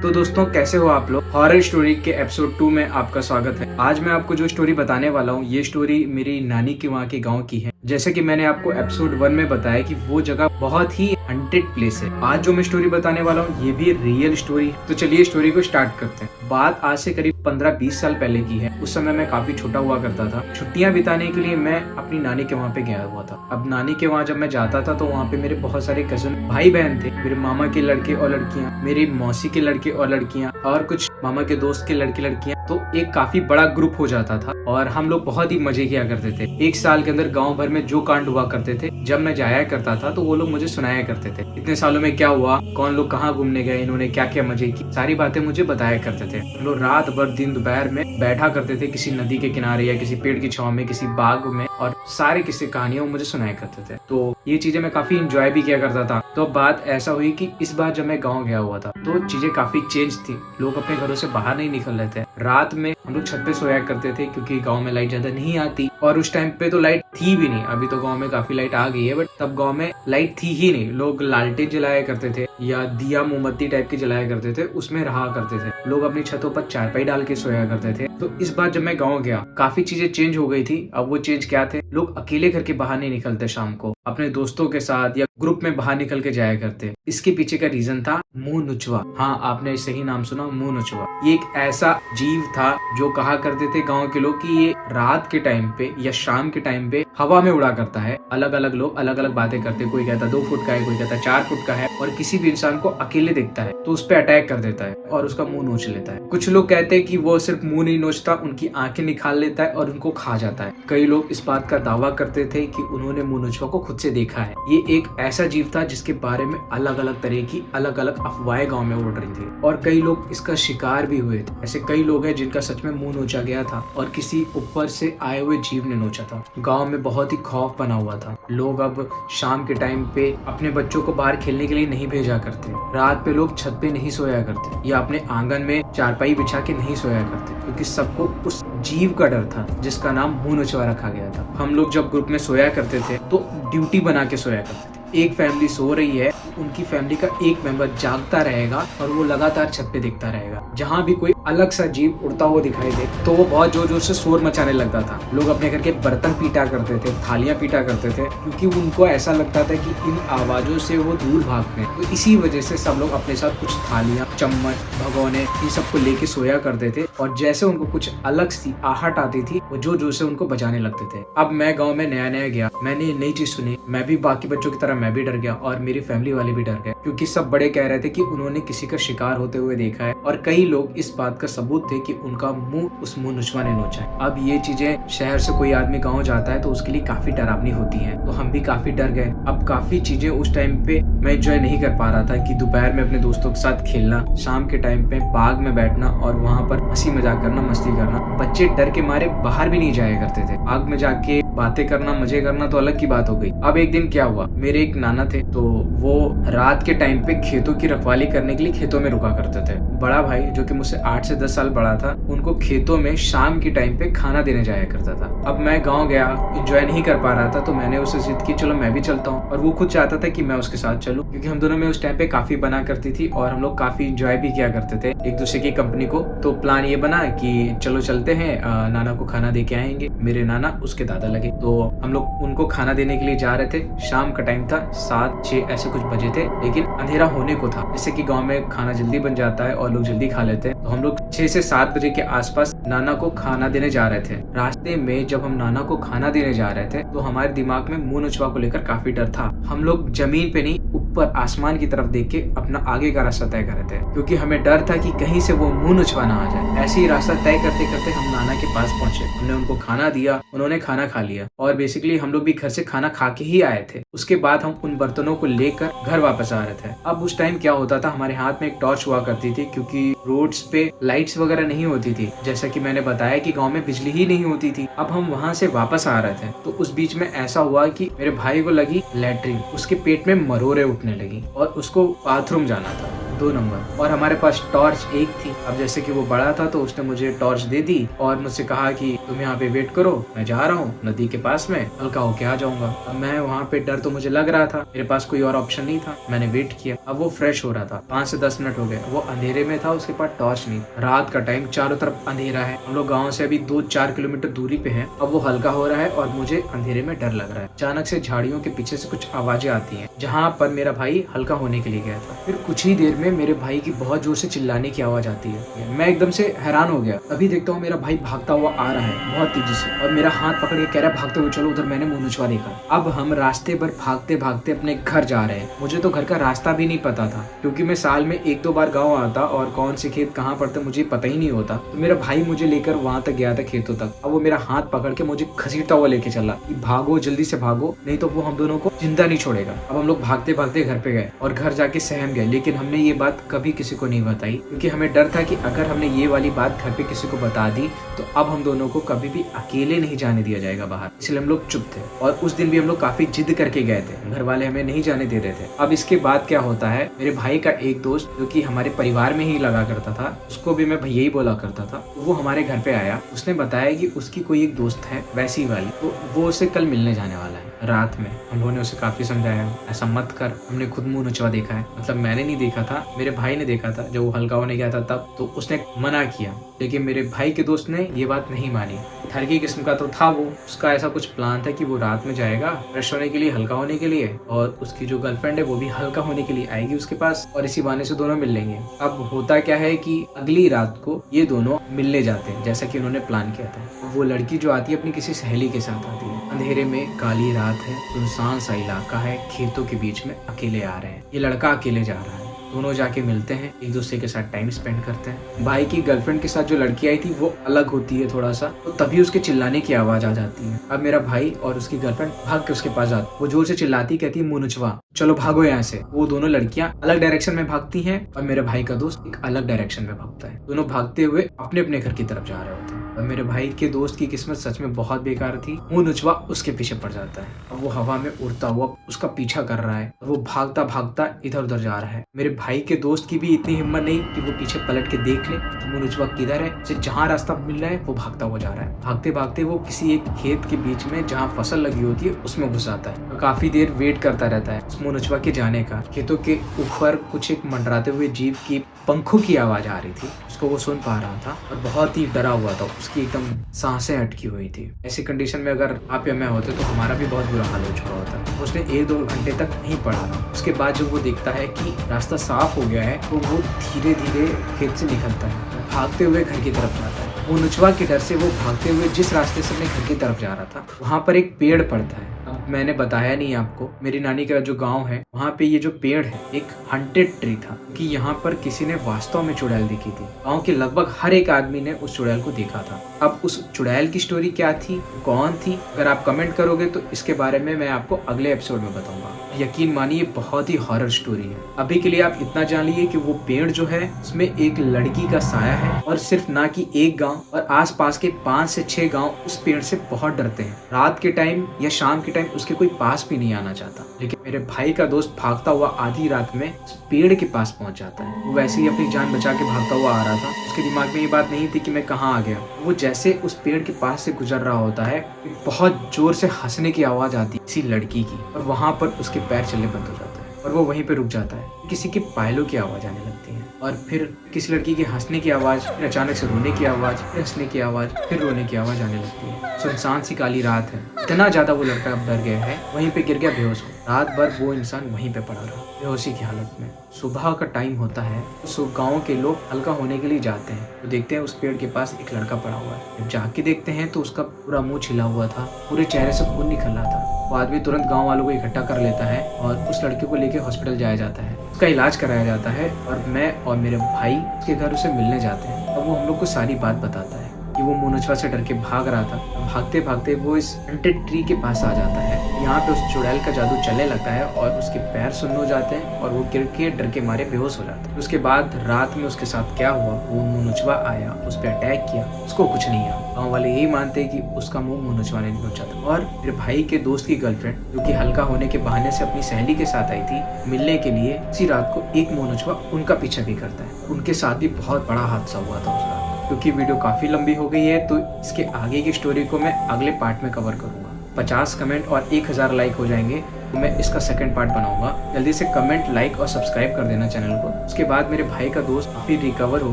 तो दोस्तों कैसे हो आप लोग। हॉरर स्टोरी के एपिसोड 2 में आपका स्वागत है। आज मैं आपको जो स्टोरी बताने वाला हूँ ये स्टोरी मेरी नानी के वहाँ के गांव की है। जैसे कि मैंने आपको एपिसोड 1 में बताया कि वो जगह बहुत ही हंटेड प्लेस है। आज जो मैं स्टोरी बताने वाला हूँ ये भी रियल स्टोरी है। तो चलिए स्टोरी को स्टार्ट करते हैं। बात आज से करीब 15-20 साल पहले की है। उस समय मैं काफी छोटा हुआ करता था। छुट्टियां बिताने के लिए मैं अपनी नानी के वहाँ पे गया हुआ था। अब नानी के वहाँ जब मैं जाता था तो वहाँ पे मेरे बहुत सारे कजन भाई बहन थे। मेरे मामा के लड़के और लड़कियां, मेरी मौसी के लड़के और लड़कियां और कुछ मामा के दोस्त के लड़के लड़कियां। तो एक काफी बड़ा ग्रुप हो जाता था और हम लोग बहुत ही मजे किया करते थे। एक साल के अंदर गांव भर में जो कांड हुआ करते थे, जब मैं जाया करता था तो वो लोग मुझे सुनाया करते थे। इतने सालों में क्या हुआ, कौन लोग कहाँ घूमने गए, इन्होंने क्या क्या मजे की, सारी बातें मुझे बताया करते थे। हम लोग रात भर दिन दोपहर में बैठा करते थे किसी नदी के किनारे या किसी पेड़ की छांव में, किसी बाग में, और सारे किस्से कहानियां मुझे सुनाया करते थे। तो ये चीजें मैं काफी इंजॉय भी किया करता था। तो बात ऐसा हुई कि इस बार जब मैं गाँव गया हुआ था तो चीजें काफी चेंज थी। लोग अपने घरों से बाहर नहीं निकल रहे थे। रात में हम लोग छत पे सोया करते थे क्योंकि गांव में लाइट ज्यादा नहीं आती, और उस टाइम पे तो लाइट थी भी नहीं। अभी तो गांव में काफी लाइट आ गई है, बट तब गांव में लाइट थी ही नहीं। लोग लालटेन जलाया करते थे या दिया मोमबत्ती टाइप की जलाया करते थे, उसमें रहा करते थे। लोग अपनी छतों पर चारपाई डाल के सोया करते थे। तो इस बार जब मैं गाँव गया काफी चीजें चेंज हो गई थी। अब वो चेंज क्या थे, लोग अकेले घर के बाहर नहीं निकलते, शाम को अपने दोस्तों के साथ या ग्रुप में बाहर निकल के जाया करते। इसके पीछे का रीजन था मुंह नुचवा। हाँ, आपने सही नाम सुना, मुंह नुचवा। ये एक ऐसा जीव था जो कहा करते थे गांव के लोग कि ये रात के टाइम पे या शाम के टाइम पे हवा में उड़ा करता है। अलग अलग लोग अलग अलग बातें करते। कोई कहता 2 फुट का है, कोई कहता 4 फुट का है, और किसी भी इंसान को अकेले देखता है तो उस पर अटैक कर देता है और उसका मुंह नोच लेता है। कुछ लोग कहते हैं कि वो सिर्फ मुंह नहीं नोचता, उनकी आंखें निकाल लेता है और उनको खा जाता है। कई लोग इस बात का दावा करते थे कि उन्होंने मुंह नोचवा को खुद से देखा है। ये एक ऐसा जीव था जिसके बारे में अलग अलग तरह की अलग अलग अफवाहें गाँव में उड़ रही थी, और कई लोग इसका शिकार भी हुए थे। ऐसे कई लोग हैं जिनका सच में मुंह नोचा गया था और किसी ऊपर से आए हुए जीव ने नोचा था। गांव में बहुत ही खौफ बना हुआ था। लोग अब शाम के टाइम पे अपने बच्चों को बाहर खेलने के लिए नहीं भेजा करते। रात पे लोग छत पे नहीं सोया करते या अपने आंगन में चारपाई बिछा के नहीं सोया करते, क्योंकि सबको उस जीव का डर था जिसका नाम मुंह नोचवा रखा गया था। हम लोग जब ग्रुप में सोया करते थे तो ड्यूटी बना के सोया करते थे। एक फैमिली सो रही है, उनकी फैमिली का एक मेंबर जागता रहेगा और वो लगातार छत पे देखता रहेगा। जहाँ भी कोई अलग सा जीव उड़ता हुआ दिखाई दे तो वो बहुत जोर जोर से शोर मचाने लगता था। लोग अपने घर के बर्तन पीटा करते थे, थालियां पीटा करते थे, क्योंकि उनको ऐसा लगता था कि इन आवाजों से वो दूर भागते हैं। तो इसी वजह से सब लोग अपने साथ कुछ थालियां, चम्मच, भगोने, इन सबको लेके सोया करते थे, और जैसे उनको कुछ अलग सी आहट आती थी वो जोर जोर से उनको बजाने लगते थे। अब मैं गाँव में नया नया गया, मैंने ये नई चीज सुनी। मैं भी बाकी बच्चों की तरह मैं भी डर गया और मेरी फैमिली वाले भी डर गए, क्योंकि सब बड़े कह रहे थे कि उन्होंने किसी का शिकार होते हुए देखा है, और कई लोग इस बात का सबूत थे कि उनका मुंह उस मुंह नुचवा ने नोचा है। अब ये चीजें शहर से कोई आदमी गाँव जाता है तो उसके लिए काफी डरावनी होती है, तो हम भी काफी डर गए। अब काफी चीजें उस टाइम पे मैं एंजॉय नहीं कर पा रहा था कि दोपहर में अपने दोस्तों के साथ खेलना, शाम के टाइम पे बाग में बैठना और वहाँ पर हंसी मजाक करना, मस्ती करना। बच्चे डर के मारे बाहर भी नहीं जाया करते थे। बाग में जाके बातें करना, मजे करना तो अलग की बात हो गई। अब एक दिन क्या हुआ, मेरे एक नाना थे, तो वो रात के टाइम पे खेतों की रखवाली करने के लिए खेतों में रुका करते थे। बड़ा भाई जो कि मुझसे 8 से 10 साल बड़ा था, उनको खेतों में शाम के टाइम पे खाना देने जाया करता था। अब मैं गाँव गया, एंजॉय नहीं कर पा रहा था, तो मैंने उससे जिद की चलो मैं भी चलता हूँ, और वो खुद चाहता था कि मैं उसके साथ चलूं, क्योंकि हम दोनों में उस टाइम पे काफी बना करती थी और हम लोग काफी एंजॉय भी किया करते थे एक दूसरे की कंपनी को। तो प्लान ये बना कि चलो चलते हैं, नाना को खाना दे के आएंगे। मेरे नाना उसके दादा लगे, तो हम लोग उनको खाना देने के लिए जा रहे थे। शाम का टाइम था, 7-6 ऐसे कुछ बजे थे, लेकिन अंधेरा होने को था। जैसे कि गांव में खाना जल्दी बन जाता है और लोग जल्दी खा लेते हैं, तो हम लोग 6 से 7 बजे के आसपास नाना को खाना देने जा रहे थे। रास्ते में जब हम नाना को खाना देने जा रहे थे तो हमारे दिमाग में मुंह नुचवा को लेकर काफी डर था। हम लोग जमीन पे नहीं, ऊपर आसमान की तरफ देख के अपना आगे का रास्ता तय कर रहे थे, क्योंकि हमें डर था कि कहीं से वो मुंह नुचवा ना आ जाए। ऐसे ही रास्ता तय करते करते हम नाना के पास पहुंचे। हमने उनको खाना दिया, उन्होंने खाना खा लिया, और बेसिकली हम लोग भी घर से खाना खा के ही आए थे। उसके बाद हम उन बर्तनों को लेकर घर वापस आ रहे थे। अब उस टाइम क्या होता था, हमारे हाथ में एक टॉर्च हुआ करती थी, क्योंकि रोड्स पे लाइट्स वगैरह नहीं होती थी। जैसा कि मैंने बताया कि गांव में बिजली ही नहीं होती थी। अब हम वहां से वापस आ रहे थे तो उस बीच में ऐसा हुआ कि मेरे भाई को लगी लैट्रिन, उसके पेट में मरोड़े उठने लगी और उसको बाथरूम जाना था। 2 नंबर, और हमारे पास टॉर्च एक थी। अब जैसे कि वो बड़ा था तो उसने मुझे टॉर्च दे दी और मुझसे कहा कि तुम यहाँ पे वेट करो, मैं जा रहा हूँ नदी के पास में, हल्का होके आ जाऊंगा। अब मैं वहाँ पे डर तो मुझे लग रहा था, मेरे पास कोई और ऑप्शन नहीं था। मैंने वेट किया। अब वो फ्रेश हो रहा था, 5 से 10 मिनट हो गए, वो अंधेरे में था, उसके पास टॉर्च नहीं। रात का टाइम, चारों तरफ अंधेरा है, हम लोग गाँव से अभी 2-4 किलोमीटर दूरी पे है। अब वो हल्का हो रहा है और मुझे अंधेरे में डर लग रहा है। अचानक से झाड़ियों के पीछे से कुछ आवाजें आती हैं, जहाँ पर मेरा भाई हल्का होने के लिए गया था। फिर कुछ ही देर में मेरे भाई की बहुत जोर से चिल्लाने की आवाज आती है। मैं एकदम से हैरान हो गया। अभी देखता हूँ मेरा भाई भागता हुआ आ रहा है बहुत तेजी से, और मेरा हाथ पकड़ के कह रहा है भागते हुए चलो उधर। मैंने मुंह नुचवा देखा। अब हम रास्ते पर भागते भागते अपने घर जा रहे हैं। मुझे तो घर का रास्ता भी नहीं पता था, क्योंकि मैं साल में 1-2 बार गाँव आता और कौन से खेत कहाँ पड़ते मुझे पता ही नहीं होता। तो मेरा भाई मुझे लेकर वहां तक गया था, खेतों तक। अब वो मेरा हाथ पकड़ के मुझे घसीटता हुआ लेके चला कि भागो, जल्दी से भागो, नहीं तो वो हम दोनों को जिंदा नहीं छोड़ेगा। अब हम लोग भागते भागते घर पे गए और घर जाके सहम गए। लेकिन हमने ये बात कभी किसी को नहीं बताई, क्योंकि हमें डर था कि अगर हमने ये वाली बात घर पे किसी को बता दी तो अब हम दोनों को कभी भी अकेले नहीं जाने दिया जाएगा बाहर। इसलिए हम लोग चुप थे। और उस दिन भी हम लोग काफी जिद करके गए थे, घर वाले हमें नहीं जाने दे रहे थे। अब इसके बाद क्या होता है, मेरे भाई का एक दोस्त जो कि हमारे परिवार में ही लगा करता था, उसको भी मैं भैया ही बोला करता था, वो हमारे घर पे आया। उसने बताया कि उसकी कोई एक दोस्त है वैसी वाली, तो वो उसे कल मिलने जाने वाला है रात में। हम लोगों ने उसे काफी समझाया, ऐसा मत कर। हमने खुद मुंह नुचवा देखा है, मतलब मैंने नहीं देखा था, मेरे भाई ने देखा था जब वो हल्का होने गया था तब। तो उसने मना किया, लेकिन मेरे भाई के दोस्त ने ये बात नहीं मानी। ठरकी किस्म का तो था वो, उसका ऐसा कुछ प्लान था कि वो रात में जाएगा फ्रेश होने के लिए, हल्का होने के लिए, और उसकी जो गर्लफ्रेंड है वो भी हल्का होने के लिए आएगी उसके पास, और इसी बहाने से दोनों मिल लेंगे। अब होता क्या है कि अगली रात को ये दोनों मिलने जाते हैं जैसा कि उन्होंने प्लान किया था। वो लड़की जो आती है अपनी किसी सहेली के साथ आती है। अंधेरे में, काली रात है, सुनसान सा इलाका है, खेतों के बीच में अकेले आ रहे हैं। ये लड़का अकेले जा रहा है। दोनों जाके मिलते हैं, एक दूसरे के साथ टाइम स्पेंड करते हैं। भाई की गर्लफ्रेंड के साथ जो लड़की आई थी वो अलग होती है थोड़ा सा, तो तभी उसके चिल्लाने की आवाज आ जाती है। अब मेरा भाई और उसकी गर्लफ्रेंड भाग के उसके पास जाती, वो जोर से चिल्लाती, कहती है मुंह नुचवा, चलो भागो यहाँ से। वो दोनों लड़कियां अलग डायरेक्शन में भागती हैं और मेरे भाई का दोस्त एक अलग डायरेक्शन में भागता है। दोनों भागते हुए अपने अपने घर की तरफ जा रहे होते हैं। और मेरे भाई के दोस्त की किस्मत सच में बहुत बेकार थी। मुंह नुचवा उसके पीछे पड़ जाता है। अब वो हवा में उड़ता हुआ उसका पीछा कर रहा है और वो भागता भागता इधर उधर जा रहा है। मेरे भाई के दोस्त की भी इतनी हिम्मत नहीं कि वो पीछे पलट के देख ले कि मुंह नुचवा किधर है। उसे जहाँ रास्ता मिल रहा है वो भागता हुआ जा रहा है। भागते भागते वो किसी एक खेत के बीच में जहाँ फसल लगी होती है उसमें घुस जाता है और काफी देर वेट करता रहता है उस मुंह नुचवा के जाने का। खेतों के ऊपर कुछ एक मंडराते हुए जीव की पंखों की आवाज आ रही थी, उसको वो सुन पा रहा था और बहुत ही डरा हुआ था। उसकी एकदम सांसें अटकी हुई थी। ऐसी कंडीशन में अगर आप या मैं होते तो हमारा भी बहुत बुरा हाल हो चुका होता। उसने 1-2 घंटे तक नहीं पढ़ा। उसके बाद जब वो देखता है कि रास्ता साफ हो गया है तो वो धीरे धीरे खेत से निकलता है, भागते हुए घर की तरफ जाता है। वो नुचवा के डर से वो भागते हुए जिस रास्ते से अपने घर की तरफ जा रहा था वहाँ पर एक पेड़ पड़ता है। अब मैंने बताया नहीं आपको, मेरी नानी का जो गांव है वहाँ पे ये जो पेड़ है एक हंटेड ट्री था कि यहाँ पर किसी ने वास्तव में चुड़ैल देखी थी। गांव के लगभग हर एक आदमी ने उस चुड़ैल को देखा था। अब उस चुड़ैल की स्टोरी क्या थी, कौन थी, अगर आप कमेंट करोगे तो इसके बारे में मैं आपको अगले एपिसोड में बताऊंगा। यकीन मानिए बहुत ही हॉरर स्टोरी है। अभी के लिए आप इतना जान लीजिए कि वो पेड़ जो है उसमें एक लड़की का साया है और सिर्फ ना कि एक गांव और आसपास के 5 से 6 गांव उस पेड़ से बहुत डरते हैं। रात के टाइम या शाम के टाइम उसके कोई पास भी नहीं आना चाहता। लेकिन मेरे भाई का दोस्त भागता हुआ आधी रात में उस पेड़ के पास पहुंच जाता है। वो वैसे ही अपनी जान बचा के भागता हुआ आ रहा था। उसके दिमाग में ये बात नहीं थी कि मैं कहाँ आ गया। वो जैसे उस पेड़ के पास से गुजर रहा होता है बहुत जोर से हंसने की आवाज आती है किसी लड़की की और वहां पर उसके पैर चलने बंद हो जाता है और वो वहीं पे रुक जाता है। किसी के पायलों की आवाज आने लगती है और फिर किसी लड़की के हंसने की आवाज, फिर अचानक से रोने की आवाज, फिर हंसने की आवाज, फिर रोने की आवाज आने लगती है। सुनसान सी काली रात है। इतना ज्यादा वो लड़का अब डर गया है, वहीं पे गिर गया बेहोश हो। रात भर वो इंसान वहीं पे पड़ा रहा बेहोशी की हालत में। सुबह का टाइम होता है तो गाँव के लोग हल्का होने के लिए जाते हैं तो देखते हैं उस पेड़ के पास एक लड़का पड़ा हुआ है। जब जाके देखते हैं तो उसका पूरा मुंह छिला हुआ था, पूरे चेहरे से खून निकल रहा था। वो आदमी तुरंत गांव वालों को इकट्ठा कर लेता है और उस लड़के को लेके हॉस्पिटल जाया जाता है, उसका इलाज कराया जाता है और मैं और मेरे भाई उसके घर उसे मिलने जाते हैं। अब वो हम लोग को सारी बात बताता है कि वो मोनोचवा से डर के भाग रहा था। भागते भागते वो इस हंटेड ट्री के पास आ जाता है। यहाँ पे उस चुड़ैल का जादू चलने लगता है और उसके पैर सुन्न हो जाते हैं और वो गिर के डर के मारे बेहोश हो जाता है। उसके बाद रात में उसके साथ क्या हुआ, वो मोनोचवा आया, उस पर अटैक किया, उसको कुछ नहीं हुआ। गाँव वाले यही मानते हैं कि उसका मुंह मोनोचवा ने नोचा था। और मेरे भाई के दोस्त की गर्लफ्रेंड, जो कि हल्का होने के बहाने से अपनी सहेली के साथ आई थी मिलने के लिए, इसी रात को एक मोनोचवा उनका पीछा भी करता है। उनके साथ भी बहुत बड़ा हादसा हुआ था उस रात। क्योंकि वीडियो काफी लंबी हो गई है तो इसके आगे की स्टोरी को मैं अगले पार्ट में कवर करूंगा। 50 कमेंट और 1000 लाइक हो जाएंगे तो मैं इसका सेकंड पार्ट बनाऊंगा। जल्दी से कमेंट, लाइक और सब्सक्राइब कर देना चैनल को। उसके बाद मेरे भाई का दोस्त काफी रिकवर हो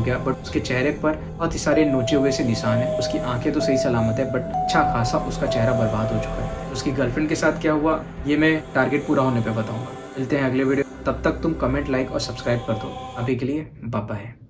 गया, बट उसके चेहरे पर बहुत ही सारे नोचे हुए से निशान है। उसकी आंखें तो सही सलामत है, बट अच्छा खासा उसका चेहरा बर्बाद हो चुका है। उसकी गर्लफ्रेंड के साथ क्या हुआ ये मैं टारगेट पूरा होने पे बताऊंगा। मिलते हैं अगले वीडियो, तब तक तुम कमेंट, लाइक और सब्सक्राइब कर दो। अभी के लिए बाय बाय।